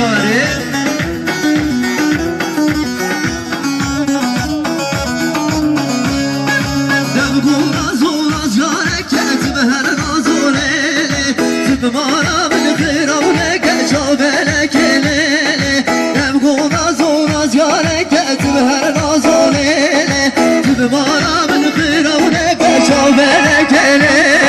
جاره دمگو رازو راز جاره که تبه هر رازوله تبه مارا من خیرونه که چابله کلیله دمگو رازو راز جاره که تبه هر رازوله تبه مارا من خیرونه که چابله کلیله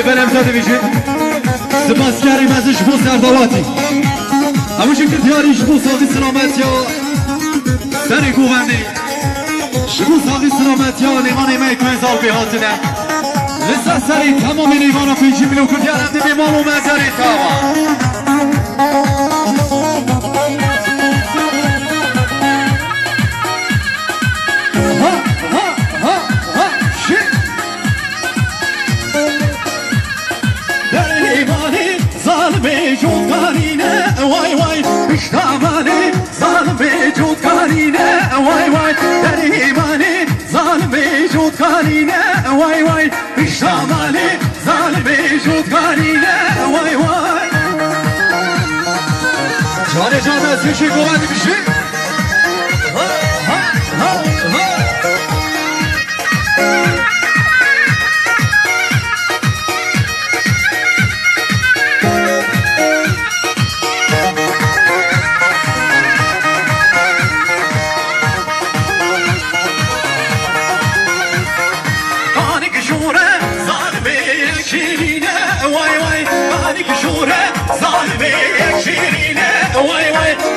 برم زده بیشید سپاس کریم ازش بو سردواتی هموشون که دیاریش بو ساقی سلامت یا سری گوونده بو ساقی سلامت یا لیمان ایمه کنزال بیهاتنه لسه سری تمام لیمان پیجی بلو که دیارنده بیمان و مزاری تاما جود کارینه وای وای پشتوانه ظالم جود کارینه وای وای در ایمانه ظالم جود کارینه وای وای پشتوانه ظالم جود کارینه وای وای جان از کشی گوهدی بشی شيرينه واي واي هذيك شوره ظالمه شيرينه واي واي